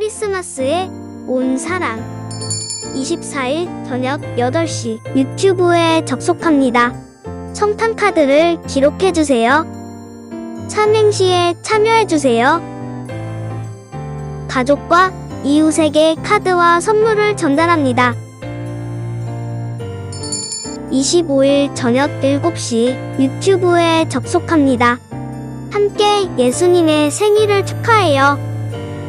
크리스마스에 온 사랑. 24일 저녁 8시 유튜브에 접속합니다. 청탄카드를 기록해주세요. 삼행시에 참여해주세요. 가족과 이웃에게 카드와 선물을 전달합니다. 25일 저녁 7시 유튜브에 접속합니다. 함께 예수님의 생일을 축하해요.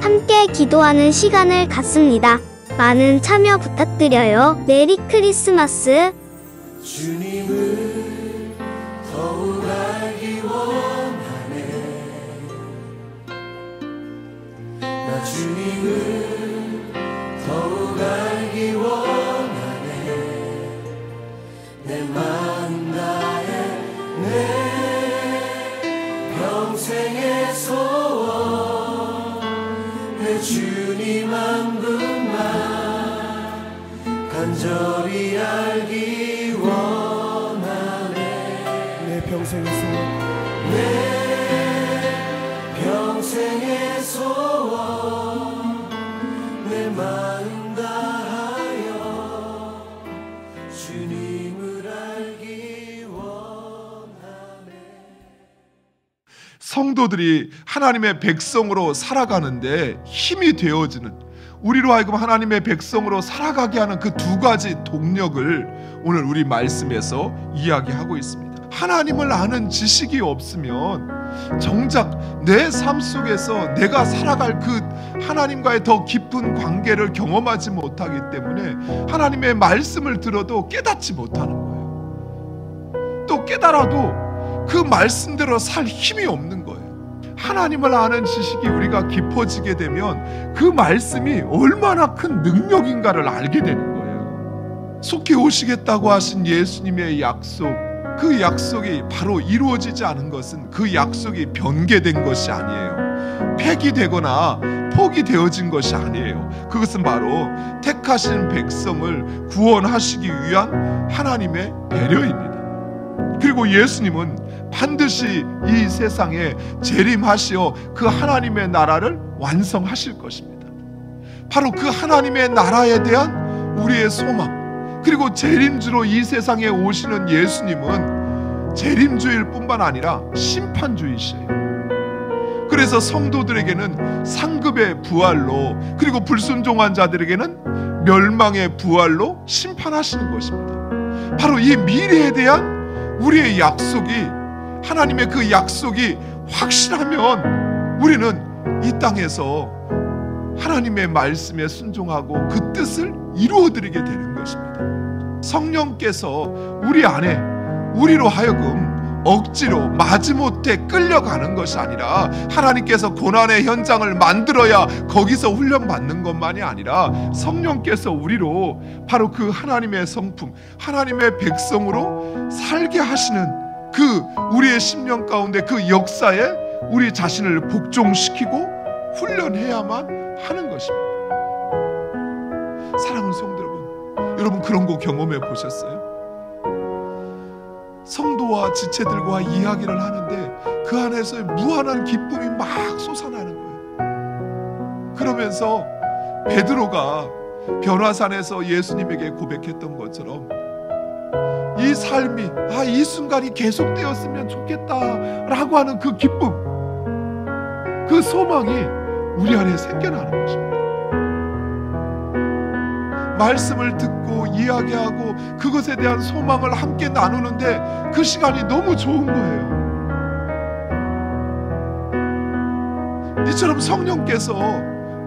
함께 기도하는 시간을 갖습니다. 많은 참여 부탁드려요. 메리 크리스마스. 주님을 더욱 알기 원하네. 나 주님을 더욱 알기 원하네. 내 마음 다해 내 평생의 소원, 내 주님 한 분만 간절히 알기 원하네. 내 평생의 소원, 내 평생의 소원, 내 마음 다하여 주님을 알기 원하네. 성도들이 하나님의 백성으로 살아가는데 힘이 되어지는, 우리로 하여금 하나님의 백성으로 살아가게 하는 그 두 가지 동력을 오늘 우리 말씀에서 이야기하고 있습니다. 하나님을 아는 지식이 없으면 정작 내 삶 속에서 내가 살아갈 그 하나님과의 더 깊은 관계를 경험하지 못하기 때문에 하나님의 말씀을 들어도 깨닫지 못하는 거예요. 또 깨달아도 그 말씀대로 살 힘이 없는 거예요. 하나님을 아는 지식이 우리가 깊어지게 되면 그 말씀이 얼마나 큰 능력인가를 알게 되는 거예요. 속히 오시겠다고 하신 예수님의 약속, 그 약속이 바로 이루어지지 않은 것은 그 약속이 변개된 것이 아니에요. 폐기되거나 포기되어진 것이 아니에요. 그것은 바로 택하신 백성을 구원하시기 위한 하나님의 배려입니다. 그리고 예수님은 반드시 이 세상에 재림하시어 그 하나님의 나라를 완성하실 것입니다. 바로 그 하나님의 나라에 대한 우리의 소망, 그리고 재림주로 이 세상에 오시는 예수님은 재림주일 뿐만 아니라 심판주이시에요. 그래서 성도들에게는 상급의 부활로, 그리고 불순종한 자들에게는 멸망의 부활로 심판하시는 것입니다. 바로 이 미래에 대한 우리의 약속이, 하나님의 그 약속이 확실하면 우리는 이 땅에서 하나님의 말씀에 순종하고 그 뜻을 이루어드리게 되는 것입니다. 성령께서 우리 안에, 우리로 하여금 억지로 마지못해 끌려가는 것이 아니라, 하나님께서 고난의 현장을 만들어야 거기서 훈련받는 것만이 아니라 성령께서 우리로 바로 그 하나님의 성품, 하나님의 백성으로 살게 하시는 그 우리의 심령 가운데 그 역사에 우리 자신을 복종시키고 훈련해야만 하는 것입니다. 사랑하는 성도 여러분, 그런 거 경험해 보셨어요? 성도와 지체들과 이야기를 하는데 그 안에서 무한한 기쁨이 막 솟아나는 거예요. 그러면서 베드로가 변화산에서 예수님에게 고백했던 것처럼 이 삶이, 이 순간이 계속되었으면 좋겠다라고 하는 그 기쁨, 그 소망이 우리 안에 생겨나는 것입니다. 말씀을 듣고 이야기하고 그것에 대한 소망을 함께 나누는데 그 시간이 너무 좋은 거예요. 이처럼 성령께서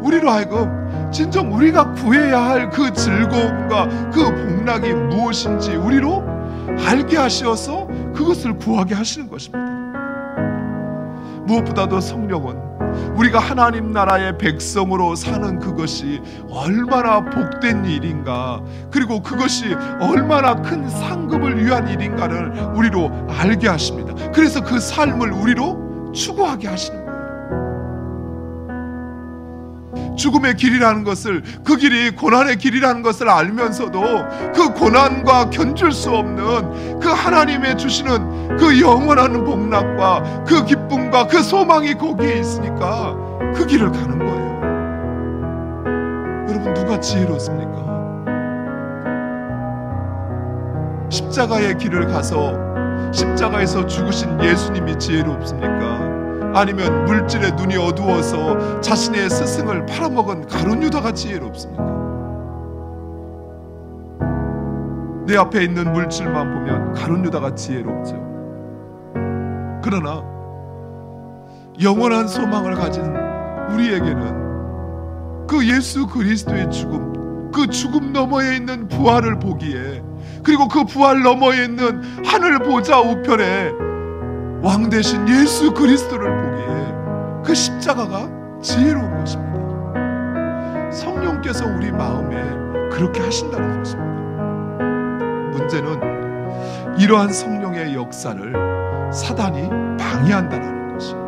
우리로 하여금 진정 우리가 구해야 할 그 즐거움과 그 복락이 무엇인지 우리로 알게 하셔서 그것을 구하게 하시는 것입니다. 무엇보다도 성령은 우리가 하나님 나라의 백성으로 사는 그것이 얼마나 복된 일인가, 그리고 그것이 얼마나 큰 상급을 위한 일인가를 우리로 알게 하십니다. 그래서 그 삶을 우리로 추구하게 하시는 거예요. 죽음의 길이라는 것을, 그 길이 고난의 길이라는 것을 알면서도 그 고난과 견줄 수 없는 그 하나님의 주시는 그 영원한 복락과 그 기쁨과 그 소망이 거기에 있으니까 그 길을 가는 거예요. 여러분 누가 지혜롭습니까? 십자가의 길을 가서 십자가에서 죽으신 예수님이 지혜롭습니까? 아니면 물질에 눈이 어두워서 자신의 스승을 팔아먹은 가룟 유다가 지혜롭습니까? 내 앞에 있는 물질만 보면 가룟 유다가 지혜롭죠. 그러나 영원한 소망을 가진 우리에게는 그 예수 그리스도의 죽음, 그 죽음 너머에 있는 부활을 보기에, 그리고 그 부활 너머에 있는 하늘 보좌 우편에 왕 되신 예수 그리스도를 보기에 그 십자가가 지혜로운 것입니다. 성령께서 우리 마음에 그렇게 하신다는 것입니다. 문제는 이러한 성령의 역사를 사단이 방해한다는 것이에요.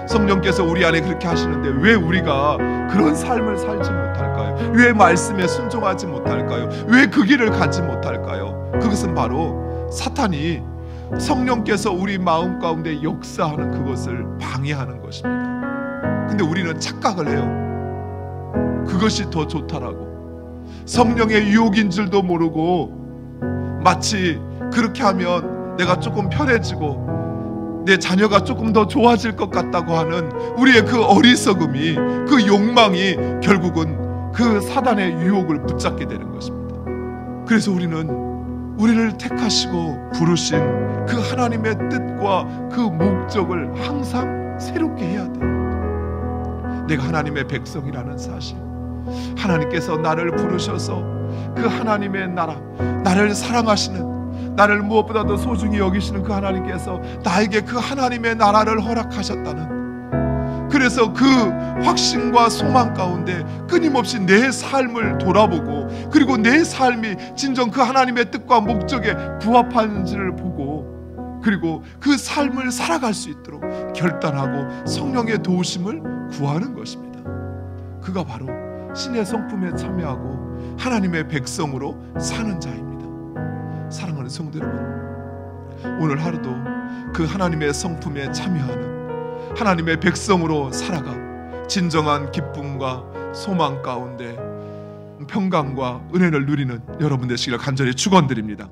성령께서 우리 안에 그렇게 하시는데 왜 우리가 그런 삶을 살지 못할까요? 왜 말씀에 순종하지 못할까요? 왜 그 길을 가지 못할까요? 그것은 바로 사탄이 성령께서 우리 마음 가운데 역사하는 그것을 방해하는 것입니다. 근데 우리는 착각을 해요. 그것이 더 좋다라고. 성령의 유혹인 줄도 모르고 마치 그렇게 하면 내가 조금 편해지고 내 자녀가 조금 더 좋아질 것 같다고 하는 우리의 그 어리석음이, 그 욕망이 결국은 그 사단의 유혹을 붙잡게 되는 것입니다. 그래서 우리를 택하시고 부르신 그 하나님의 뜻과 그 목적을 항상 새롭게 해야 돼요. 내가 하나님의 백성이라는 사실, 하나님께서 나를 부르셔서 그 하나님의 나라, 나를 사랑하시는, 나를 무엇보다도 소중히 여기시는 그 하나님께서 나에게 그 하나님의 나라를 허락하셨다는, 그래서 그 확신과 소망 가운데 끊임없이 내 삶을 돌아보고, 그리고 내 삶이 진정 그 하나님의 뜻과 목적에 부합하는지를 보고, 그리고 그 삶을 살아갈 수 있도록 결단하고 성령의 도우심을 구하는 것입니다. 그가 바로 신의 성품에 참여하고 하나님의 백성으로 사는 자입니다. 사랑하는 성도 여러분, 오늘 하루도 그 하나님의 성품에 참여하는 하나님의 백성으로 살아가 진정한 기쁨과 소망 가운데 평강과 은혜를 누리는 여러분 되시기를 간절히 축원드립니다.